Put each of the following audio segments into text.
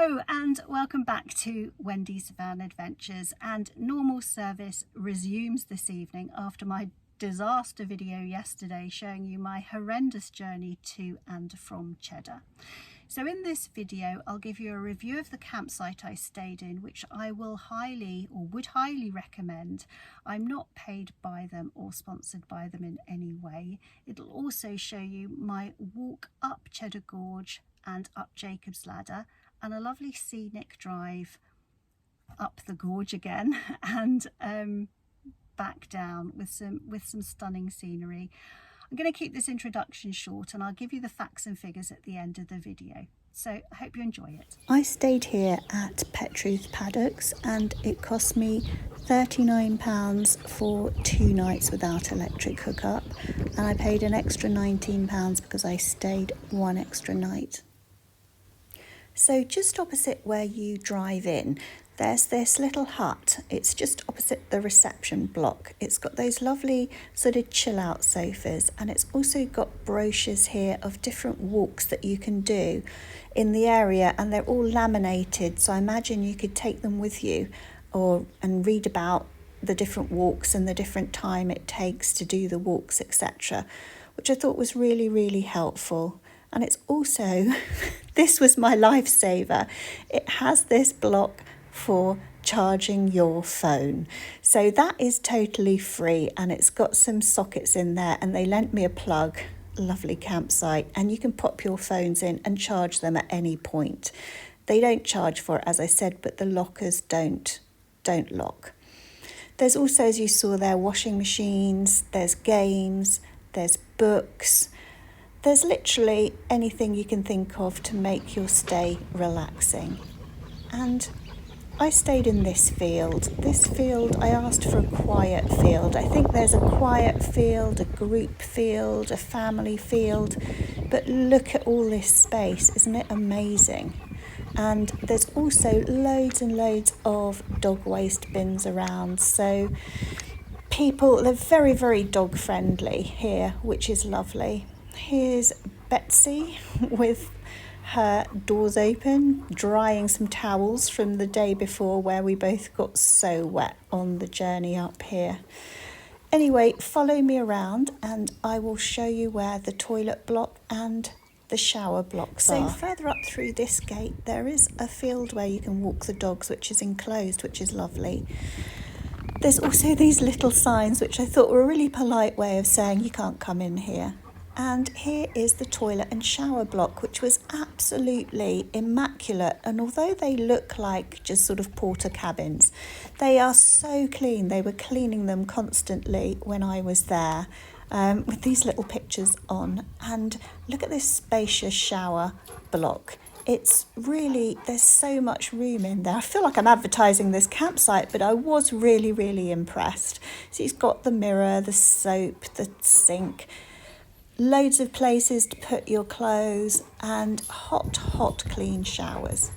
Hello and welcome back to Wendy's Van Adventures, and normal service resumes this evening after my disaster video yesterday showing you my horrendous journey to and from Cheddar. So in this video I'll give you a review of the campsite I stayed in, which I would highly recommend. I'm not paid by them or sponsored by them in any way. It'll also show you my walk up Cheddar Gorge and up Jacob's Ladder, and a lovely scenic drive up the gorge again and back down with some stunning scenery. I'm going to keep this introduction short and I'll give you the facts and figures at the end of the video. So I hope you enjoy it. I stayed here at Petruth Paddocks and it cost me £39 for 2 nights without electric hookup, and I paid an extra £19 because I stayed 1 extra night. So just opposite where you drive in, there's this little hut. It's just opposite the reception block. It's got those lovely sort of chill out sofas, and it's also got brochures here of different walks that you can do in the area, and they're all laminated, so I imagine you could take them with you and read about the different walks and the different time it takes to do the walks, etc., which I thought was really helpful. And it's also, this was my lifesaver, it has this block for charging your phone. So that is totally free, and it's got some sockets in there, and they lent me a plug. Lovely campsite, and you can pop your phones in and charge them at any point. They don't charge for it, as I said, but the lockers don't lock. There's also, as you saw there, washing machines, there's games, there's books. There's literally anything you can think of to make your stay relaxing. And I stayed in this field. This field, I asked for a quiet field. I think there's a quiet field, a group field, a family field. But look at all this space, isn't it amazing? And there's also loads and loads of dog waste bins around. So they're very dog friendly here, which is lovely. Here's Betsy with her doors open, drying some towels from the day before where we both got so wet on the journey up here. Anyway, follow me around and I will show you where the toilet block and the shower blocks are. So further up through this gate, there is a field where you can walk the dogs, which is enclosed, which is lovely. There's also these little signs, which I thought were a really polite way of saying you can't come in here. And here is the toilet and shower block, which was absolutely immaculate. And although they look like just sort of porter cabins, they are so clean. They were cleaning them constantly when I was there, with these little pictures on. And look at this spacious shower block. It's really, there's so much room in there. I feel like I'm advertising this campsite, but I was really impressed. So it's got the mirror, the soap, the sink, loads of places to put your clothes, and hot clean showers.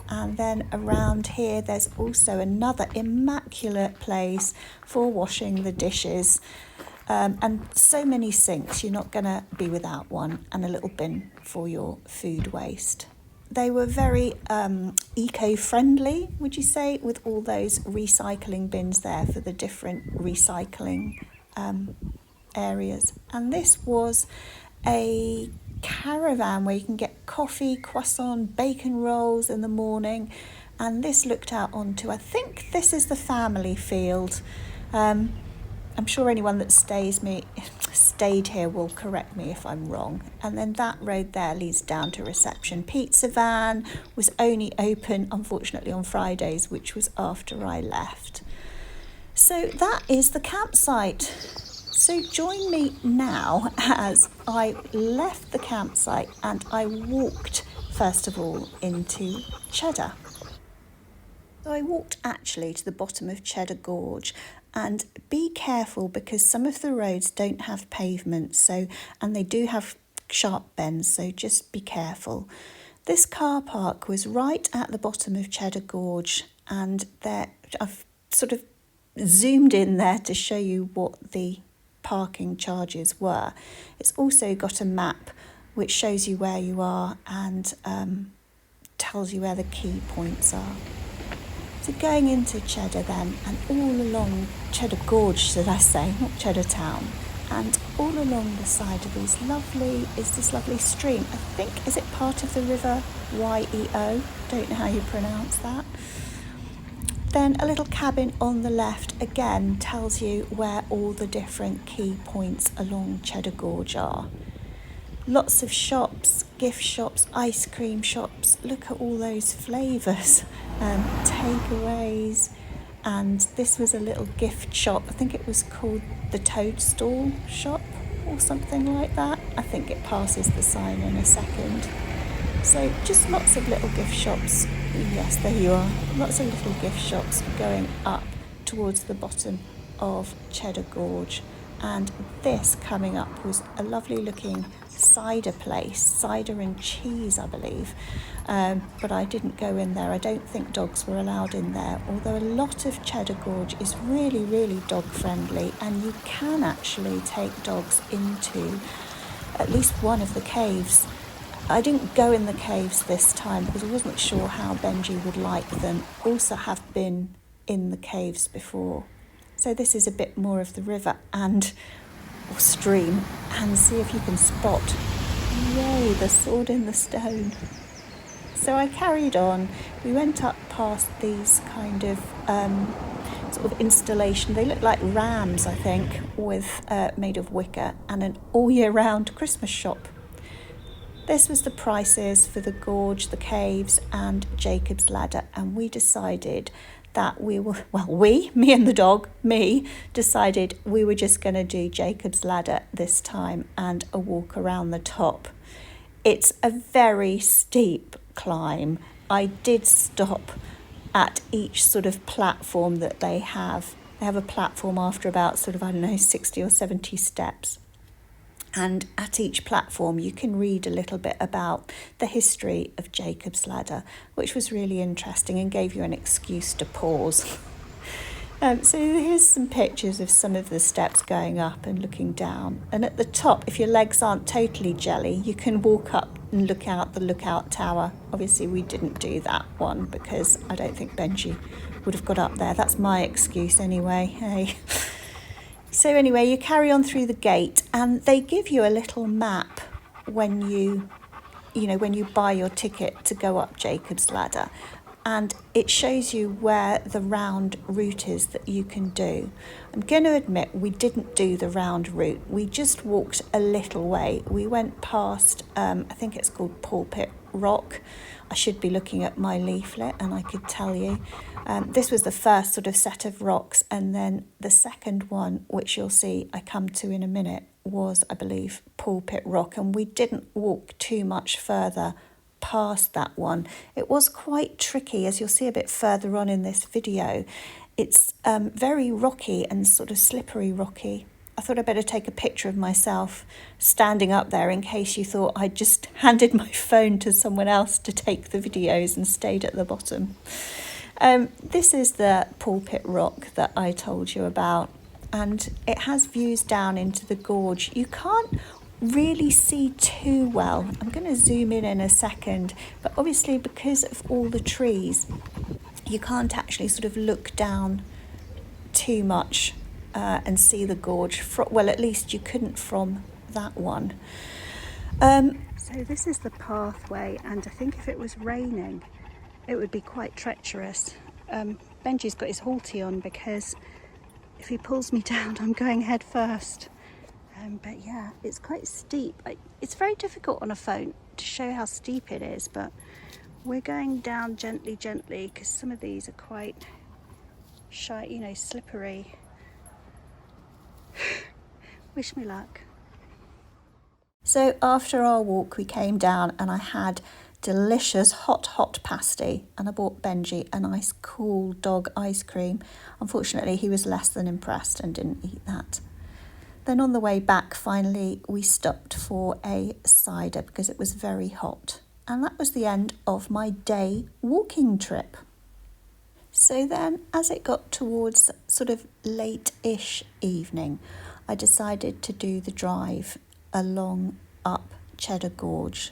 And then around here there's also another immaculate place for washing the dishes, and so many sinks, you're not going to be without one, and a little bin for your food waste. They were very eco-friendly, would you say, with all those recycling bins there for the different recycling areas. And this was a caravan where you can get coffee, croissant, bacon rolls in the morning, and this looked out onto, I think this is the family field. I'm sure anyone that stayed here will correct me if I'm wrong. And then that road there leads down to reception. Pizza van was only open, unfortunately, on Fridays, which was after I left. So that is the campsite. So join me now as I left the campsite and I walked, first of all, into Cheddar. So I walked actually to the bottom of Cheddar Gorge, and be careful because some of the roads don't have pavement, and they do have sharp bends, so just be careful. This car park was right at the bottom of Cheddar Gorge, and I've sort of zoomed in there to show you what the parking charges were. It's also got a map which shows you where you are and tells you where the key points are. So going into Cheddar then, and all along Cheddar Gorge, should I say, not Cheddar Town, and all along the side of this lovely stream. I think, is it part of the river Yeo? Don't know how you pronounce that. Then a little cabin on the left again tells you where all the different key points along Cheddar Gorge are. Lots of shops, gift shops, ice cream shops. Look at all those flavours, takeaways. And this was a little gift shop. I think it was called the Toadstool Shop or something like that. I think it passes the sign in a second. So just lots of little gift shops. Yes, there you are. Lots of little gift shops going up towards the bottom of Cheddar Gorge. And this coming up was a lovely looking cider place, cider and cheese, I believe. But I didn't go in there. I don't think dogs were allowed in there, although a lot of Cheddar Gorge is really, really dog friendly, and you can actually take dogs into at least one of the caves. I didn't go in the caves this time because I wasn't sure how Benji would like them. Also have been in the caves before. So this is a bit more of the river or stream, and see if you can spot, yay, the sword in the stone. So I carried on. We went up past these kind of sort of installation. They look like rams, I think, with made of wicker, and an all year round Christmas shop. This was the prices for the gorge, the caves, and Jacob's Ladder, and we decided that me and the dog, decided we were just going to do Jacob's Ladder this time and a walk around the top. It's a very steep climb. I did stop at each sort of platform that they have. They have a platform after about 60 or 70 steps. And at each platform, you can read a little bit about the history of Jacob's Ladder, which was really interesting and gave you an excuse to pause. So here's some pictures of some of the steps going up and looking down. And at the top, if your legs aren't totally jelly, you can walk up and look out the lookout tower. Obviously, we didn't do that one because I don't think Benji would have got up there. That's my excuse anyway. Hey. So anyway, you carry on through the gate, and they give you a little map when you buy your ticket to go up Jacob's Ladder, and it shows you where the round route is that you can do. I'm going to admit we didn't do the round route. We just walked a little way. We went past, I think it's called Pulpit Rock. I should be looking at my leaflet and I could tell you. This was the first sort of set of rocks, and then the second one, which you'll see I come to in a minute, was, I believe, Pulpit Rock, and we didn't walk too much further past that one. It was quite tricky, as you'll see a bit further on in this video. It's very rocky and sort of slippery rocky. I thought I'd better take a picture of myself standing up there in case you thought I'd just handed my phone to someone else to take the videos and stayed at the bottom. This is the Pulpit Rock that I told you about, and it has views down into the gorge. You can't really see too well. I'm going to zoom in a second, but obviously because of all the trees, you can't actually sort of look down too much and see the gorge. Well, at least you couldn't from that one. So this is the pathway, and I think if it was raining, it would be quite treacherous. Benji's got his halty on because if he pulls me down, I'm going head first. But yeah, it's quite steep. It's very difficult on a phone to show how steep it is, but we're going down gently because some of these are quite shy, slippery. Wish me luck. So after our walk, we came down and I had delicious hot pasty, and I bought Benji a nice cool dog ice cream. Unfortunately, he was less than impressed and didn't eat that. Then on the way back, finally, we stopped for a cider because it was very hot. And that was the end of my day walking trip. So then, as it got towards sort of late-ish evening, I decided to do the drive along up Cheddar Gorge.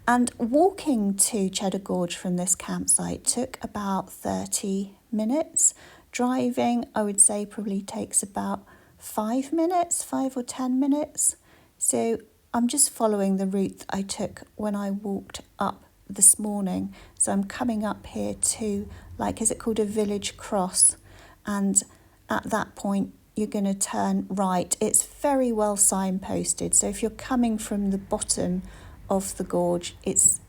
And walking to Cheddar Gorge from this campsite took about 30 minutes. Driving, I would say, probably takes about 5 minutes, 5 or 10 minutes. So I'm just following the route that I took when I walked up this morning. So I'm coming up here to, is it called a village cross? And at that point, you're going to turn right. It's very well signposted. So if you're coming from the bottom of the gorge, it's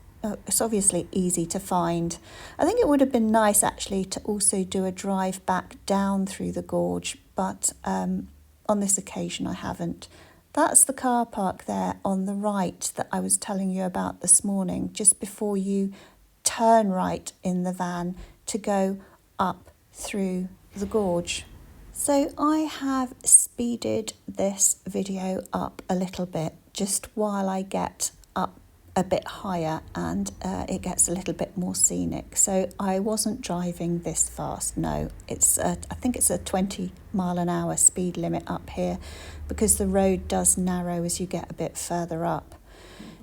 obviously easy to find. I think it would have been nice actually to also do a drive back down through the gorge, but on this occasion I haven't. That's the car park there on the right that I was telling you about this morning, just before you turn right in the van to go up through the gorge. So I have speeded this video up a little bit just while I get up a bit higher and it gets a little bit more scenic. So I wasn't driving this fast, no. I think it's a 20 mile an hour speed limit up here because the road does narrow as you get a bit further up.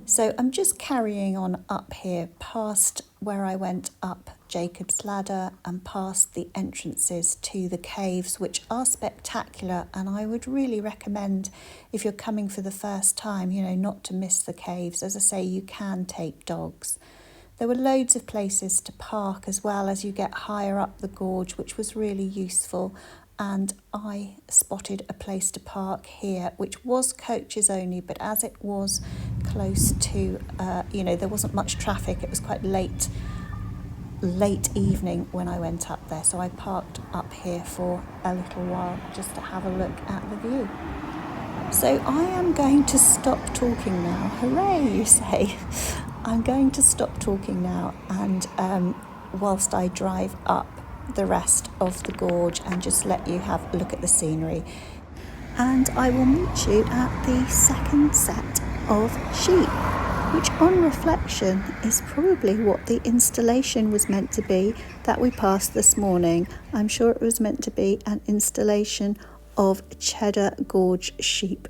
So I'm just carrying on up here past where I went up Jacob's Ladder and past the entrances to the caves, which are spectacular, and I would really recommend, if you're coming for the first time, not to miss the caves. As I say, you can take dogs. There were loads of places to park as well as you get higher up the gorge, which was really useful. And I spotted a place to park here, which was coaches only, but as it was close to, there wasn't much traffic. It was quite late evening when I went up there. So I parked up here for a little while just to have a look at the view. So I am going to stop talking now. Hooray, you say. I'm going to stop talking now and whilst I drive up the rest of the gorge and just let you have a look at the scenery. And I will meet you at the second set of sheep, which on reflection is probably what the installation was meant to be that we passed this morning. I'm sure it was meant to be an installation of Cheddar Gorge sheep.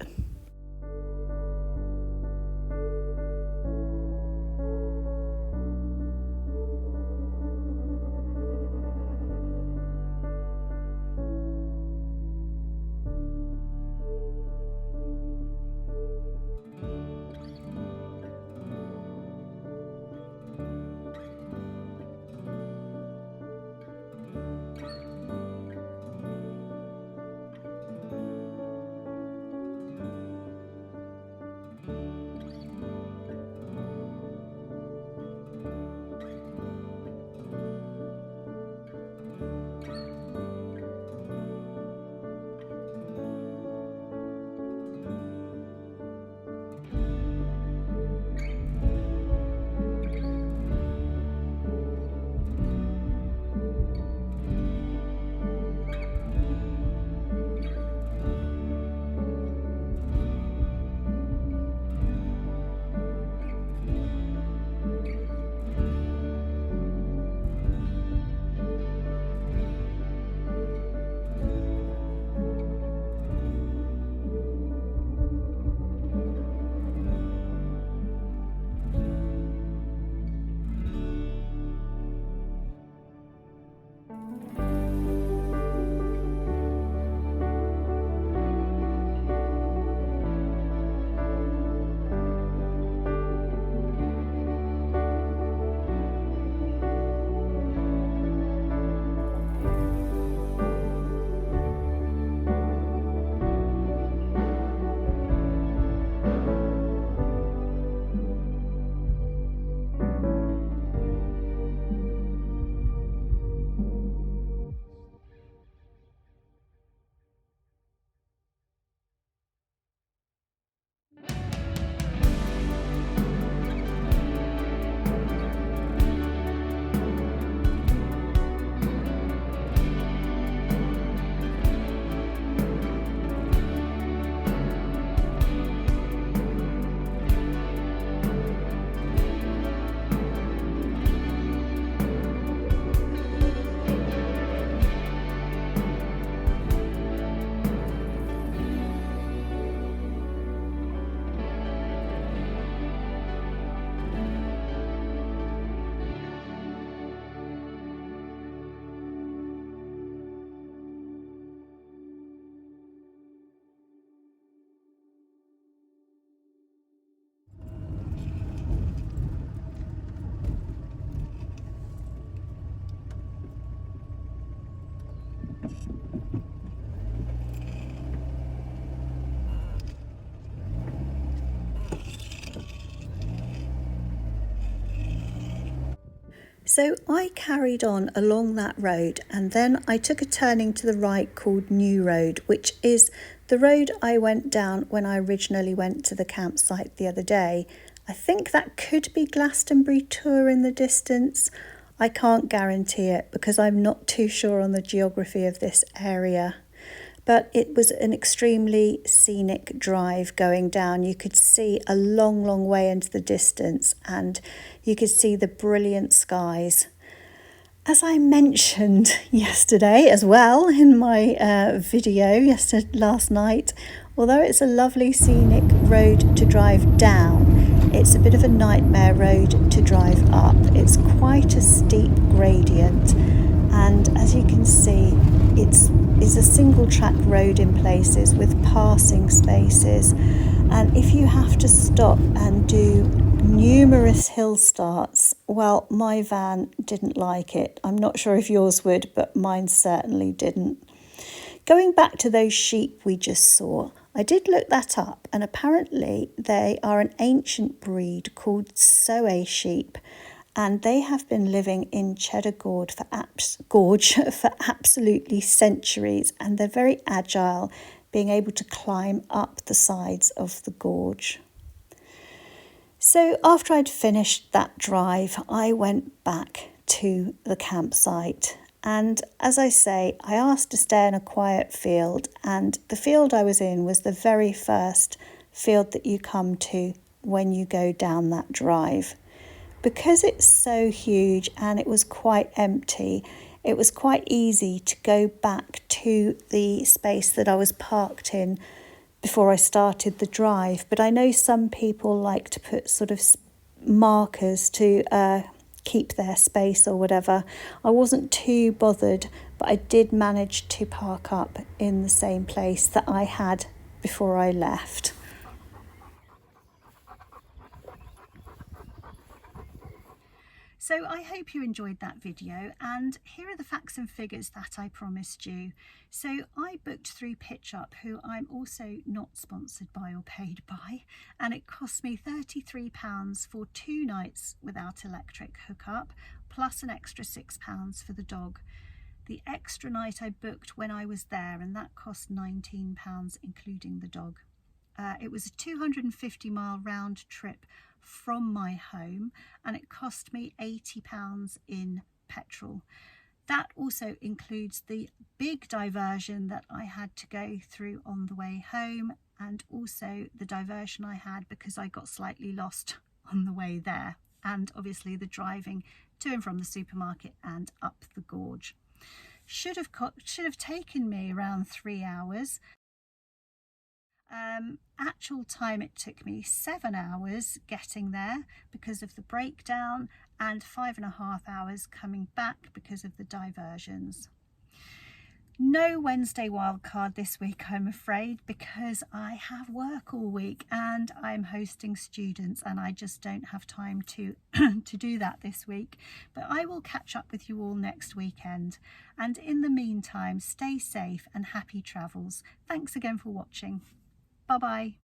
So I carried on along that road, and then I took a turning to the right called New Road, which is the road I went down when I originally went to the campsite the other day. I think that could be Glastonbury Tour in the distance. I can't guarantee it because I'm not too sure on the geography of this area. But it was an extremely scenic drive going down. You could see a long, long way into the distance, and you could see the brilliant skies. As I mentioned yesterday as well in my video last night, although it's a lovely scenic road to drive down, it's a bit of a nightmare road to drive up. It's quite a steep gradient, and as you can see, it's a single track road in places with passing spaces, and if you have to stop and do numerous hill starts, well, my van didn't like it. I'm not sure if yours would, but mine certainly didn't. Going back to those sheep we just saw, I did look that up, and apparently they are an ancient breed called Soay sheep, and they have been living in Cheddar Gorge for absolutely centuries, and they're very agile, being able to climb up the sides of the gorge. So after I'd finished that drive, I went back to the campsite, and as I say, I asked to stay in a quiet field, and the field I was in was the very first field that you come to when you go down that drive. Because it's so huge and it was quite empty, it was quite easy to go back to the space that I was parked in before I started the drive. But I know some people like to put sort of markers to keep their space or whatever. I wasn't too bothered, but I did manage to park up in the same place that I had before I left. So I hope you enjoyed that video, and here are the facts and figures that I promised you. So I booked through PitchUp, who I'm also not sponsored by or paid by, and it cost me £33 for 2 nights without electric hookup, plus an extra £6 for the dog. The extra night I booked when I was there, and that cost £19 including the dog. It was a 250-mile round trip from my home, and it cost me £80 in petrol. That also includes the big diversion that I had to go through on the way home, and also the diversion I had because I got slightly lost on the way there, and obviously the driving to and from the supermarket and up the gorge. Should have taken me around 3 hours. Actual time it took me 7 hours getting there because of the breakdown, and 5.5 hours coming back because of the diversions. No Wednesday wildcard this week, I'm afraid, because I have work all week and I'm hosting students, and I just don't have time to do that this week. But I will catch up with you all next weekend, and in the meantime, stay safe and happy travels. Thanks again for watching. Bye-bye.